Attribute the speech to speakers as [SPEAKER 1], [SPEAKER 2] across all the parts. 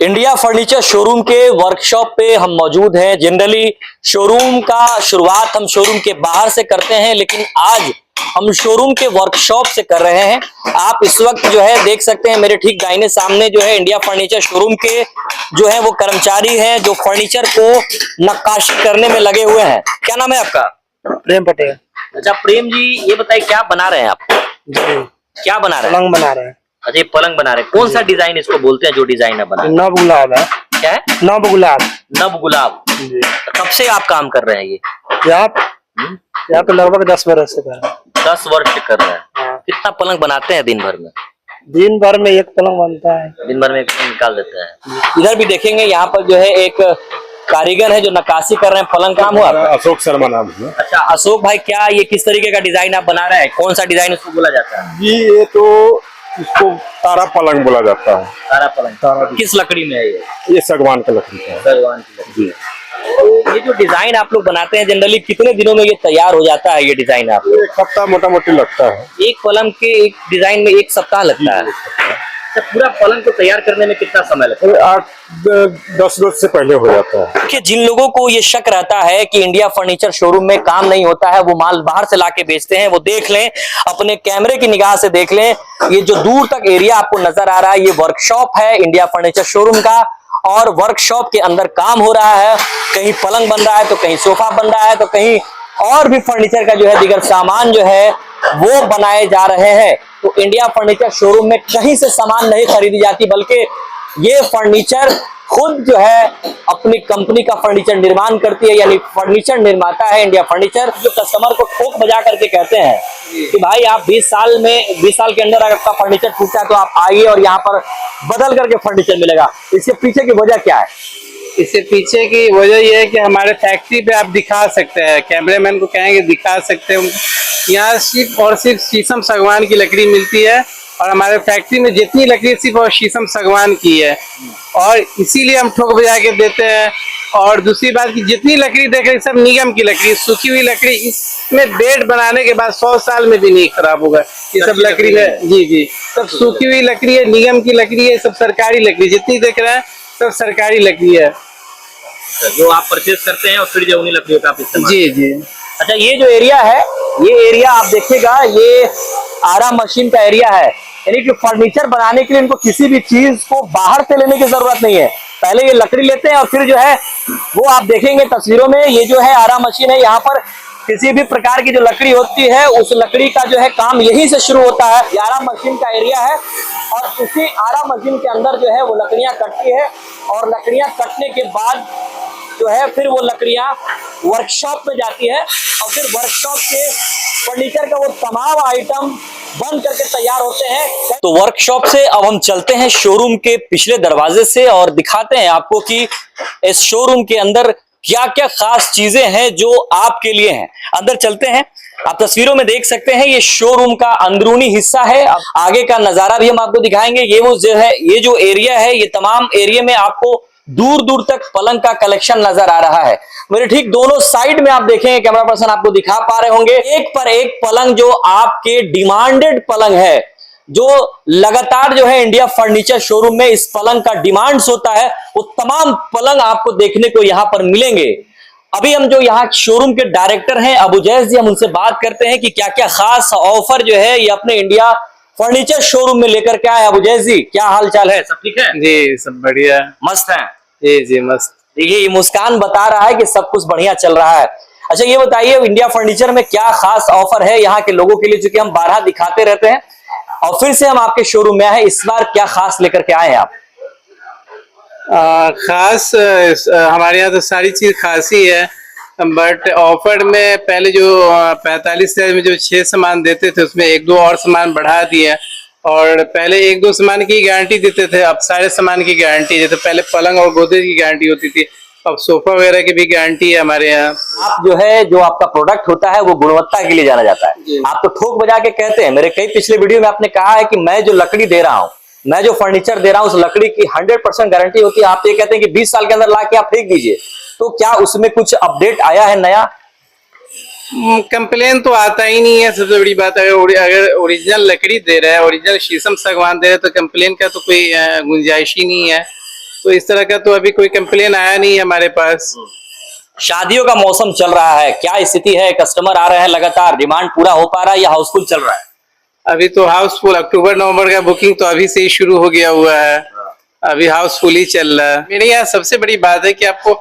[SPEAKER 1] India furniture showroom के workshop पे हम मौजूद हैं। जनरली शोरूम का शुरुआत हम शोरूम के बाहर से करते हैं, लेकिन आज हम शोरूम के वर्कशॉप से कर रहे हैं। आप इस वक्त जो है देख सकते हैं मेरे ठीक दाहिने सामने जो है इंडिया फर्नीचर शोरूम के जो है वो कर्मचारी हैं जो फर्नीचर को नक्काशी करने में लगे हुए हैं। क्या नाम है आपका?
[SPEAKER 2] प्रेम पटेल।
[SPEAKER 1] अच्छा प्रेम जी, ये बताइए क्या बना रहे हैं आप?
[SPEAKER 2] जी,
[SPEAKER 1] क्या बना रहे हैं?
[SPEAKER 2] पलंग बना रहे हैं।
[SPEAKER 1] अच्छा ये पलंग बना रहे हैं। कौन सा डिजाइन इसको बोलते हैं जो डिजाइन है बना?
[SPEAKER 2] नव गुलाब है।
[SPEAKER 1] क्या है?
[SPEAKER 2] नव गुलाब।
[SPEAKER 1] नव गुलाब।
[SPEAKER 2] जी।
[SPEAKER 1] कब से आप काम कर रहे हैं ये?
[SPEAKER 2] यहाँ पे लगभग 10 बरस से कर रहे हैं।
[SPEAKER 1] 10 वर्ष से कर रहे हैं।
[SPEAKER 2] हाँ।
[SPEAKER 1] कितना पलंग बनाते हैं दिन भर में?
[SPEAKER 2] दिन भर में एक पलंग बनता है।
[SPEAKER 1] दिन भर में एक पलंग निकाल देते हैं। इधर भी देखेंगे, यहाँ पर जो है एक कारीगर है जो नक्काशी कर रहे हैं। पलंग काम हुआ?
[SPEAKER 3] अशोक शर्मा नाम है।
[SPEAKER 1] अच्छा अशोक भाई, क्या ये किस तरीके का डिजाइन आप बना रहे हैं? कौन सा डिजाइन इसको बोला जाता है?
[SPEAKER 3] जी ये तो इसको तारा पलंग बोला जाता है।
[SPEAKER 1] तारा पलंग। किस लकड़ी में है ये?
[SPEAKER 3] सागवान का लकड़ी का है।
[SPEAKER 1] सागवान की लकड़ी। तो ये जो डिजाइन आप लोग बनाते हैं जनरली कितने दिनों में ये तैयार हो जाता है? ये डिजाइन आप
[SPEAKER 3] एक हफ्ता मोटा मोटी लगता है।
[SPEAKER 1] एक पलंग के एक डिजाइन में 1 सप्ताह लगता है। अच्छा, पूरा पलंग को तैयार करने में कितना समय लगता है?
[SPEAKER 3] 8-10 रोज से पहले हो जाता है।
[SPEAKER 1] देखिए, जिन लोगों को ये शक रहता है कि इंडिया फर्नीचर शोरूम में काम नहीं होता है, वो माल बाहर से लाके बेचते हैं, वो देख लें, अपने कैमरे की निगाह से देख लें। ये जो दूर तक एरिया आपको नजर आ रहा है, ये वर्कशॉप है इंडिया फर्नीचर शोरूम का, और वर्कशॉप के अंदर काम हो रहा है। कहीं पलंग बन रहा है, तो कहीं सोफा बन रहा है, तो कहीं और भी फर्नीचर का जो है दीगर सामान जो है वो बनाए जा रहे हैं। तो इंडिया फर्नीचर शोरूम में कहीं से सामान नहीं खरीदी जाती, बल्कि ये फर्नीचर खुद जो है अपनी कंपनी का फर्नीचर निर्माण करती है, यानी फर्नीचर निर्माता है इंडिया फर्नीचर। जो कस्टमर को ठोक बजा करके कहते हैं कि भाई आप 20 साल के अंदर अगर आपका फर्नीचर टूटता है तो आप आइए और यहाँ पर बदल करके फर्नीचर मिलेगा। इसके पीछे की वजह क्या है?
[SPEAKER 2] इससे पीछे की वजह यह है कि हमारे फैक्ट्री पे आप दिखा सकते हैं, कैमरामैन को कहेंगे दिखा सकते हैं। यहाँ सिर्फ और सिर्फ शीशम सागवान की लकड़ी मिलती है, और हमारे फैक्ट्री में जितनी लकड़ी सिर्फ और शीशम सागवान की है, और इसीलिए हम ठोक बजा के देते हैं। और दूसरी बात की जितनी लकड़ी देख रहे सब निगम की लकड़ी, सूखी हुई लकड़ी। इसमें बेड बनाने के बाद 100 साल में भी नहीं खराब होगा। ये सब लकड़ी है। जी जी, सब सूखी हुई लकड़ी है, निगम की लकड़ी है, सब सरकारी लकड़ी जितनी देख रहे हैं सब सरकारी लकड़ी है।
[SPEAKER 1] जो आप परचेज करते हैं और फिर जो उन्हीं लकड़ियों का आप इस्तेमाल।
[SPEAKER 2] जी जी।
[SPEAKER 1] अच्छा, ये जो एरिया है, ये एरिया आप देखिएगा, ये आरा मशीन का एरिया है। यानी कि फर्नीचर बनाने के लिए इनको किसी भी चीज को बाहर से लेने की जरूरत नहीं है। पहले ये लकड़ी लेते हैं और फिर जो है वो आप देखेंगे तस्वीरों में, ये जो है आरा मशीन है। यहाँ पर किसी भी प्रकार की जो लकड़ी होती है उस लकड़ी का जो है काम यहीं से शुरू होता है। ये आरा मशीन का एरिया है, और उसी आरा मशीन के अंदर जो है वो लकड़ियां कटती है, और लकड़ियां कटने के बाद जो है फिर वो लकड़ियां वर्कशॉप में जाती है, और फिर वर्कशॉप के फर्नीचर का वो तमाम आइटम बन करके तैयार होते हैं। तो वर्कशॉप से अब हम चलते हैं शोरूम के पिछले दरवाजे से और दिखाते हैं आपको कि इस शोरूम के अंदर क्या क्या खास चीजें हैं जो आपके लिए हैं। अंदर चलते हैं। आप तस्वीरों में देख सकते हैं ये शोरूम का अंदरूनी हिस्सा है। अब आगे का नजारा भी हम आपको दिखाएंगे। ये वो जो है, ये जो एरिया है, ये तमाम एरिया में आपको दूर दूर तक पलंग का कलेक्शन नजर आ रहा है। मेरे ठीक दोनों साइड में आप देखेंगे, कैमरा पर्सन आपको दिखा पा रहे होंगे, एक पर एक पलंग जो आपके डिमांडेड पलंग है, जो लगातार जो है इंडिया फर्नीचर शोरूम में इस पलंग का डिमांड्स होता है, वो तमाम पलंग आपको देखने को यहां पर मिलेंगे। अभी हम जो यहाँ शोरूम के डायरेक्टर हैं अबू जैस जी, हम उनसे बात करते हैं कि क्या क्या खास ऑफर जो है ये अपने इंडिया फर्नीचर शोरूम में लेकर के आए। अबू जैस जी, क्या हाल चाल है? सब ठीक है?
[SPEAKER 2] जी सब बढ़िया।
[SPEAKER 1] मस्त है?
[SPEAKER 2] जी जी मस्त।
[SPEAKER 1] देखिए ये मुस्कान बता रहा है कि सब कुछ बढ़िया चल रहा है। अच्छा ये बताइए इंडिया फर्नीचर में क्या खास ऑफर है यहाँ के लोगों के लिए, जो कि हम बारहा दिखाते रहते हैं, और फिर से हम आपके शोरूम में आए, इस बार क्या खास लेकर के आए हैं आप?
[SPEAKER 2] खास हमारे यहाँ तो सारी चीज खास ही है, बट ऑफर में पहले जो 45,000 में जो 6 सामान देते थे उसमें 1-2 और सामान बढ़ा दिए, और पहले 1-2 सामान की गारंटी देते थे, अब सारे सामान की गारंटी। जैसे पहले पलंग और गोदरेज की गारंटी होती थी, अब सोफा वगैरह की भी गारंटी है हमारे यहाँ।
[SPEAKER 1] आप जो है, जो आपका प्रोडक्ट होता है वो गुणवत्ता के लिए जाना जाता है। आप तो ठोक बजा के कहते हैं, मेरे कई पिछले वीडियो में आपने कहा है कि मैं जो लकड़ी दे रहा हूँ, मैं जो फर्नीचर दे रहा हूँ, उस लकड़ी की 100% गारंटी होती है। आप ये कहते हैं कि 20 साल के अंदर ला के आप फेंक दीजिए, तो क्या उसमें कुछ अपडेट आया है नया?
[SPEAKER 2] कंप्लेन तो आता ही नहीं है, सबसे बड़ी बात। अगर ओरिजिनल लकड़ी दे रहा है, ओरिजिनल शीशम सागवान दे रहा है, तो कंप्लेन का तो कोई गुंजाइश ही नहीं है। तो इस तरह का तो अभी कोई कंप्लेन आया नहीं है हमारे पास।
[SPEAKER 1] शादियों का मौसम चल रहा है, क्या स्थिति है? कस्टमर आ रहे हैं लगातार, डिमांड पूरा हो पा रहा है या हाउसफुल चल रहा है?
[SPEAKER 2] अभी तो हाउसफुल, अक्टूबर नवंबर का बुकिंग तो अभी से ही शुरू हो गया हुआ है, अभी हाउसफुल ही चल रहा है। मेरे यहाँ सबसे बड़ी बात है कि आपको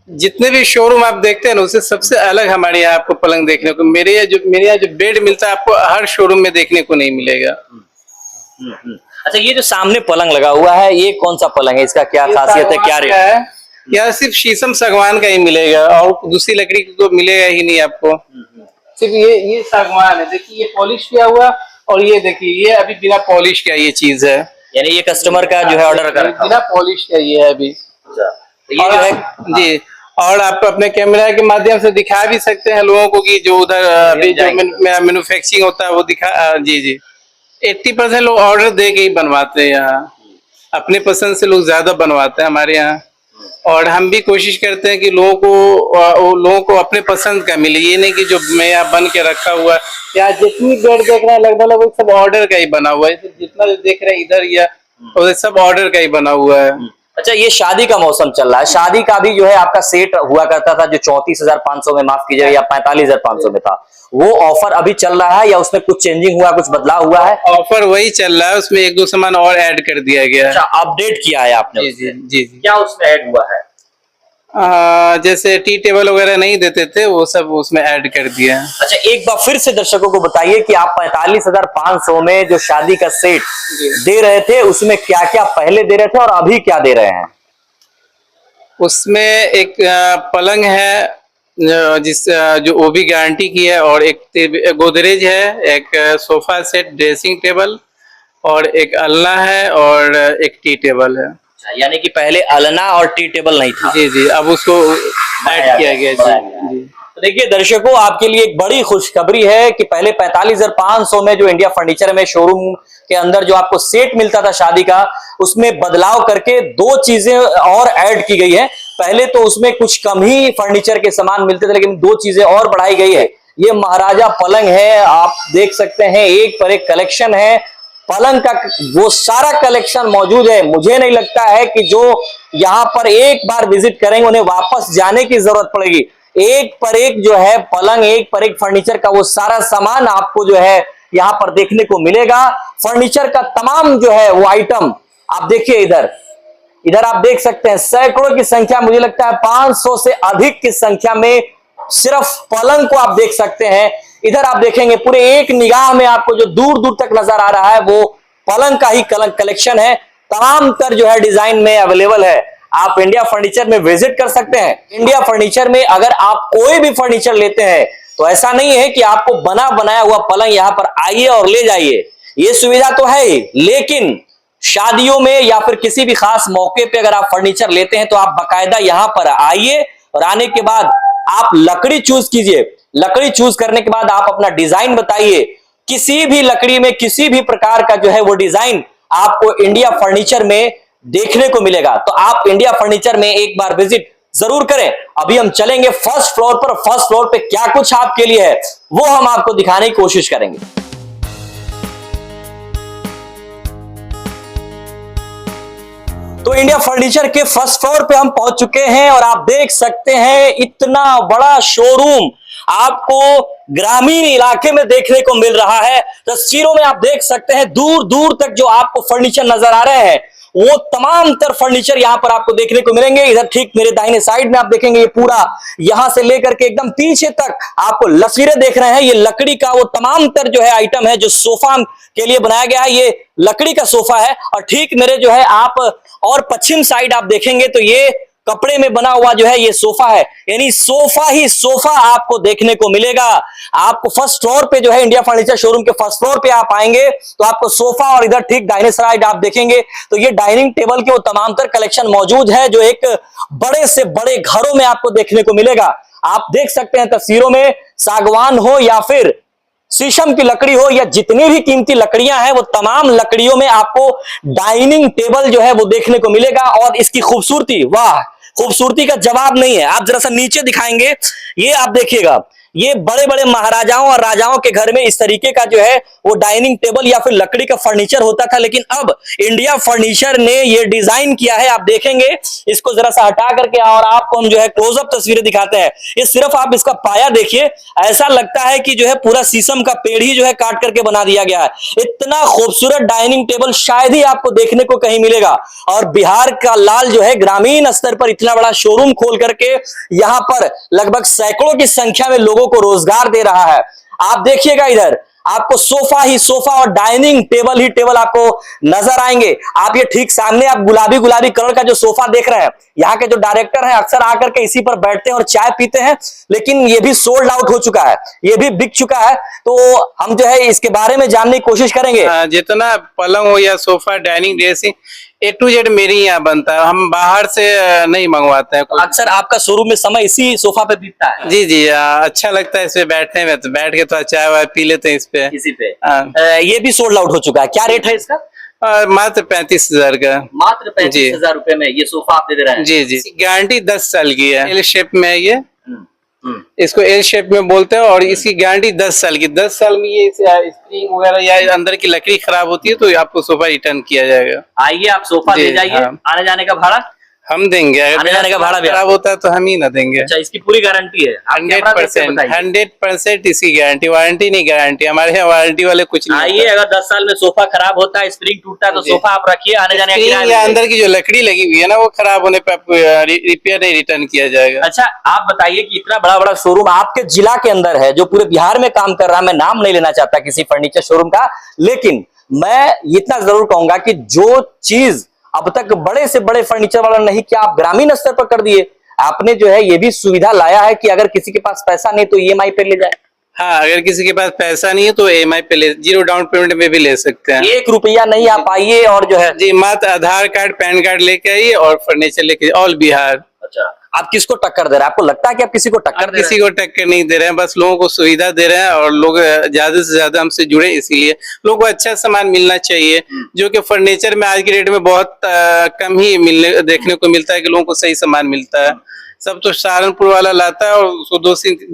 [SPEAKER 2] जितने भी शोरूम आप देखते हैं ना, उससे सबसे अलग हमारे यहाँ आपको पलंग देखने को, मेरे यहाँ जो बेड मिलता है आपको हर शोरूम में देखने को नहीं मिलेगा।
[SPEAKER 1] अच्छा, ये जो सामने पलंग लगा हुआ है, ये कौन सा पलंग है? इसका क्या खासियत है, क्या रेट है?
[SPEAKER 2] यह सिर्फ शीशम सागवान का ही मिलेगा और दूसरी लकड़ी तो मिलेगा ही नहीं आपको। सिर्फ ये सागवान है। देखिए ये पॉलिश किया हुआ, और ये देखिए ये अभी बिना पॉलिश का ये चीज है।
[SPEAKER 1] यानी ये कस्टमर का जो है ऑर्डर कर
[SPEAKER 2] बिना पॉलिश का ये है अभी।
[SPEAKER 1] तो ये जो है
[SPEAKER 2] जी, और आप अपने कैमरा के माध्यम से दिखा भी सकते हैं लोगों को कि जो उधर अभी जो मैन्युफैक्चरिंग होता है वो दिखा। जी जी, 80% लोग ऑर्डर दे के ही बनवाते हैं यहाँ, अपने पसंद से लोग ज्यादा बनवाते हैं हमारे यहाँ। और हम भी कोशिश करते हैं कि लोगों को अपने पसंद का मिले, ये नहीं कि जो मैं यहाँ बन के रखा हुआ है। यहाँ जितनी बेड देख रहे हैं लगभग सब ऑर्डर का ही बना हुआ है, जितना जो देख रहे हैं इधर या उधर सब ऑर्डर का ही बना हुआ है।
[SPEAKER 1] अच्छा, ये शादी का मौसम चल रहा है, शादी का भी जो है आपका सेट हुआ करता था जो 34,500 में, माफ कीजिएगा, या 45,500 में था, वो ऑफर अभी चल रहा है या उसमें कुछ चेंजिंग हुआ, कुछ बदलाव हुआ है?
[SPEAKER 2] ऑफर वही चल रहा है, उसमें 1-2 सामान और ऐड कर दिया गया है।
[SPEAKER 1] अच्छा, अपडेट किया है आपने?
[SPEAKER 2] जी जी जी जी।
[SPEAKER 1] क्या उसमें ऐड हुआ है?
[SPEAKER 2] जैसे टी टेबल वगैरह नहीं देते थे, वो सब उसमें ऐड कर दिया है।
[SPEAKER 1] अच्छा, एक बार फिर से दर्शकों को बताइए कि आप 45,500 में जो शादी का सेट दे रहे थे, उसमें क्या क्या पहले दे रहे थे और अभी क्या दे रहे हैं?
[SPEAKER 2] उसमें एक पलंग है जो वो भी गारंटी की है, और एक गोदरेज है, एक सोफा सेट, ड्रेसिंग टेबल, और एक अलना है, और एक टी टेबल है।
[SPEAKER 1] यानी कि पहले अलना और टी टेबल नहीं था?
[SPEAKER 2] जी जी, अब उसको ऐड किया गया जी।
[SPEAKER 1] तो देखिए दर्शकों, आपके लिए एक बड़ी खुशखबरी है कि पहले 45,500 में जो इंडिया फर्नीचर में शोरूम के अंदर जो आपको सेट मिलता था शादी का, उसमें बदलाव करके 2 चीजें और ऐड की गई है। पहले तो उसमें कुछ कम ही फर्नीचर के सामान मिलते थे, लेकिन 2 चीजें और बढ़ाई गई है। ये महाराजा पलंग है, आप देख सकते हैं, एक पर एक कलेक्शन है पलंग का, वो सारा कलेक्शन मौजूद है। मुझे नहीं लगता है कि जो यहाँ पर एक बार विजिट करेंगे उन्हें वापस जाने की जरूरत पड़ेगी। एक पर एक जो है पलंग, एक पर एक फर्नीचर का वो सारा सामान आपको जो है यहाँ पर देखने को मिलेगा। फर्नीचर का तमाम जो है वो आइटम आप देखिए, इधर आप देख सकते हैं सैकड़ों की संख्या, मुझे लगता है 500 से अधिक की संख्या में सिर्फ पलंग को आप देख सकते हैं। इधर आप देखेंगे पूरे एक निगाह में आपको जो दूर दूर तक नजर आ रहा है वो पलंग का ही कलेक्शन है। तमाम तर जो है डिजाइन में अवेलेबल है। आप इंडिया फर्नीचर में विजिट कर सकते हैं। इंडिया फर्नीचर में अगर आप कोई भी फर्नीचर लेते हैं तो ऐसा नहीं है कि आपको बना बनाया हुआ पलंग यहां पर आइए और ले जाइए, ये सुविधा तो है ही, लेकिन शादियों में या फिर किसी भी खास मौके पे अगर आप फर्नीचर लेते हैं तो आप बाकायदा यहां पर आइए, और आने के बाद आप लकड़ी चूज कीजिए। लकड़ी चूज करने के बाद आप अपना डिजाइन बताइए। किसी भी लकड़ी में किसी भी प्रकार का जो है वो डिजाइन आपको इंडिया फर्नीचर में देखने को मिलेगा। तो आप इंडिया फर्नीचर में एक बार विजिट जरूर करें। अभी हम चलेंगे फर्स्ट फ्लोर पर। फर्स्ट फ्लोर पे क्या कुछ आपके लिए है वो हम आपको दिखाने की कोशिश करेंगे। तो इंडिया फर्नीचर के फर्स्ट फ्लोर पे हम पहुंच चुके हैं और आप देख सकते हैं इतना बड़ा शोरूम आपको ग्रामीण इलाके में देखने को मिल रहा है। तस्वीरों में आप देख सकते हैं दूर दूर तक जो आपको फर्नीचर नजर आ रहे हैं वो तमाम तर फर्नीचर यहां पर आपको देखने को मिलेंगे। इधर ठीक मेरे दाहिने साइड में आप देखेंगे ये पूरा यहां से लेकर के एकदम पीछे तक आपको तस्वीरें देख रहे हैं। ये लकड़ी का वो तमाम तर जो है आइटम है जो सोफा के लिए बनाया गया है, ये लकड़ी का सोफा है। और ठीक मेरे जो है आप और पश्चिम साइड आप देखेंगे तो ये कपड़े में बना हुआ जो है ये सोफा है, यानी सोफा ही सोफा आपको देखने को मिलेगा। आपको फर्स्ट फ्लोर पे जो है इंडिया फर्नीचर शोरूम के फर्स्ट फ्लोर पे आप आएंगे तो आपको सोफा, और इधर ठीक दाहिने साइड आप देखेंगे तो ये डाइनिंग टेबल के वो तमाम तर कलेक्शन मौजूद है जो एक बड़े से बड़े घरों में आपको देखने को मिलेगा। आप देख सकते हैं तस्वीरों में, सागवान हो या फिर शीशम की लकड़ी हो या जितनी भी कीमती लकड़ियां हैं वो तमाम लकड़ियों में आपको डाइनिंग टेबल जो है वो देखने को मिलेगा। और इसकी खूबसूरती, वाह, खूबसूरती का जवाब नहीं है। आप जरा सा नीचे दिखाएंगे, ये आप देखिएगा, ये बड़े बड़े महाराजाओं और राजाओं के घर में इस तरीके का जो है वो डाइनिंग टेबल या फिर लकड़ी का फर्नीचर होता था, लेकिन अब इंडिया फर्नीचर ने ये डिजाइन किया है। आप देखेंगे इसको जरा सा हटा करके और आपको हम जो है क्लोजअप तस्वीरें दिखाते हैं। ये सिर्फ आप इसका पाया देखिए, ऐसा लगता है कि जो है पूरा शीशम का पेड़ ही जो है काट करके बना दिया गया है। इतना खूबसूरत डाइनिंग टेबल शायद ही आपको देखने को कहीं मिलेगा। और बिहार का लाल जो है ग्रामीण स्तर पर इतना बड़ा शोरूम खोल करके यहां पर लगभग सैकड़ों की संख्या में लोगों को रोजगार दे रहा है। आप देखिएगा इधर आपको सोफा ही सोफा और डाइनिंग टेबल ही टेबल आपको नजर आएंगे। आप ये ठीक सामने आप गुलाबी गुलाबी कलर का जो सोफा देख रहे हैं, यहाँ के जो डायरेक्टर हैं अक्सर आकर के इसी पर बैठते हैं और चाय पीते हैं, लेकिन ये भी सोल्ड आउट हो चुका है, ये भी बिक चुका है। तो हम जो है इसके बारे में जानने की कोशिश करेंगे।
[SPEAKER 2] जितना पलंग हो या sofa dining dressing A to Z मेरे यहाँ बनता है, हम बाहर से नहीं मंगवाते हैं।
[SPEAKER 1] अक्सर आपका शुरू में समय इसी सोफा पे बीतता है?
[SPEAKER 2] जी जी, अच्छा लगता है इस पे बैठने में, तो बैठ के थोड़ा चाय वाय पी लेते हैं इस पे।
[SPEAKER 1] इसी पे ये भी सोल्ड आउट हो चुका है। क्या रेट है इसका?
[SPEAKER 2] मात्र 35,000 का।
[SPEAKER 1] मात्र 35,000 रुपए में ये सोफा आप दे रहे हैं?
[SPEAKER 2] जी जी, गारंटी 10 साल की है। एल शेप में है ये, इसको एल शेप में बोलते हैं, और इसकी गारंटी 10 साल की। 10 साल में ये स्प्रिंग वगैरह या अंदर की लकड़ी खराब होती है तो आपको सोफा रिटर्न किया जाएगा।
[SPEAKER 1] आइए आप सोफा ले जाइए।
[SPEAKER 2] हाँ।
[SPEAKER 1] आने जाने का भाड़ा
[SPEAKER 2] हम देंगे,
[SPEAKER 1] आने जाने का भाड़ा भी
[SPEAKER 2] खराब होता है तो हम ही ना देंगे।
[SPEAKER 1] अच्छा, इसकी पूरी गारंटी है?
[SPEAKER 2] 100% इसकी गारंटी, वारंटी नहीं गारंटी, हमारे यहाँ वारंटी वाले कुछ नहीं।
[SPEAKER 1] आइए, अगर 10 साल में सोफा खराब होता है, स्प्रिंग टूटता है तो सोफा आप रखिए, आने जाने का
[SPEAKER 2] या अंदर की जो लकड़ी लगी हुई है ना वो खराब होने पर रिपेयर नहीं रिटर्न किया जाएगा।
[SPEAKER 1] अच्छा, आप बताइए कि इतना बड़ा बड़ा शोरूम आपके जिला के अंदर है जो पूरे बिहार में काम कर रहा है। मैं नाम नहीं लेना चाहता किसी फर्नीचर शोरूम का, लेकिन मैं इतना जरूर कहूंगा कि जो चीज अब तक बड़े से बड़े फर्नीचर वाला नहीं किया, आप ग्रामीण स्तर पर कर दिए। आपने जो है ये भी सुविधा लाया है कि अगर किसी के पास पैसा नहीं तो ईएमआई पे ले जाए।
[SPEAKER 2] हाँ, अगर किसी के पास पैसा नहीं है तो ईएमआई पे ले, 0 डाउन पेमेंट में भी ले सकते हैं।
[SPEAKER 1] 1 रुपया नहीं, आप आइए और जो है
[SPEAKER 2] जी, मात्र आधार कार्ड पैन कार्ड लेके आइए और फर्नीचर लेके, ऑल बिहार।
[SPEAKER 1] अच्छा, आप किसको टक्कर दे रहे हैं? आपको लगता है कि आप किसी को टक्कर दे रहे हैं?
[SPEAKER 2] किसी को टक्कर नहीं दे रहे हैं, बस लोगों को सुविधा दे रहे हैं और लोग ज्यादा से ज्यादा हमसे जुड़े, इसीलिए लोगों को अच्छा सामान मिलना चाहिए, जो कि फर्नीचर में आज की डेट में बहुत कम ही देखने को मिलता है कि लोगों को सही सामान मिलता है। सब तो सहारनपुर वाला लाता है और उसको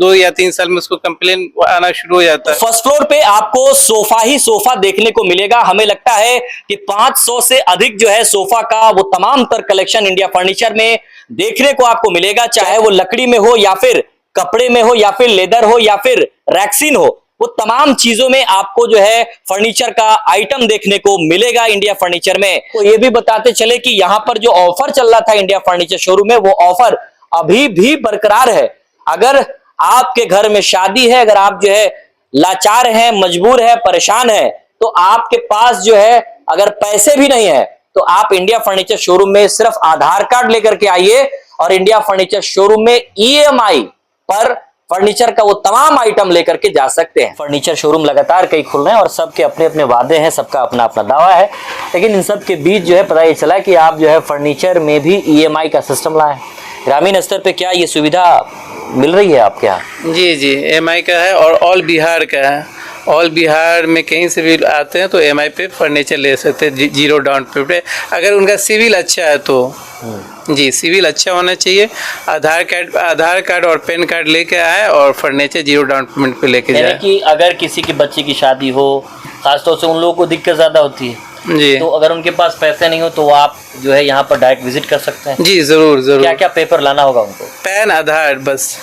[SPEAKER 2] 2 या 3 साल में उसको कंप्लेन आना शुरू हो जाता है।
[SPEAKER 1] फर्स्ट फ्लोर पे आपको सोफा ही सोफा देखने को मिलेगा। हमें लगता है कि 500 से अधिक जो है सोफा का वो तमाम तर कलेक्शन इंडिया फर्नीचर में देखने को आपको मिलेगा, चाहे वो लकड़ी में हो या फिर कपड़े में हो या फिर लेदर हो या फिर रैक्सीन हो, वो तमाम चीजों में आपको जो है फर्नीचर का आइटम देखने को मिलेगा इंडिया फर्नीचर में। तो ये भी बताते चले कि यहाँ पर जो ऑफर चल रहा था इंडिया फर्नीचर शोरूम में, वो ऑफर अभी भी बरकरार है। अगर आपके घर में शादी है, अगर आप जो है लाचार हैं, मजबूर है, परेशान है, तो आपके पास जो है अगर पैसे भी नहीं है तो आप इंडिया फर्नीचर शोरूम में सिर्फ आधार कार्ड लेकर के आइए और इंडिया फर्नीचर शोरूम में ईएमआई पर फर्नीचर का वो तमाम आइटम लेकर के जा सकते हैं। फर्नीचर शोरूम लगातार कई खुल रहे हैं और सबके अपने अपने वादे हैं, सबका अपना अपना दावा है, लेकिन इन सब के बीच जो है पता ये चला कि आप जो है फर्नीचर में भी ईएमआई का सिस्टम लाए। ग्रामीण स्तर पे क्या ये सुविधा मिल रही है आपके यहाँ?
[SPEAKER 2] जी जी, ईएमआई का है और ऑल बिहार का है। ऑल बिहार में कहीं से भी आते हैं तो ईएमआई पे फर्नीचर ले सकते हैं, 0 डाउन पेमेंट, अगर उनका सिविल अच्छा है तो। जी, सिविल अच्छा होना चाहिए। आधार कार्ड और पैन कार्ड लेके आए और फर्नीचर 0 डाउन पेमेंट पे लेके जाए।
[SPEAKER 1] कि अगर किसी की बच्चे की शादी हो, खासतौर से उन लोगों को दिक्कत ज्यादा होती है
[SPEAKER 2] जी,
[SPEAKER 1] तो अगर उनके पास पैसे नहीं हो तो आप जो है यहाँ पर डायरेक्ट विजिट कर सकते हैं।
[SPEAKER 2] जी जरूर जरूर।
[SPEAKER 1] क्या क्या पेपर लाना होगा उनको?
[SPEAKER 2] पैन, आधार, बस।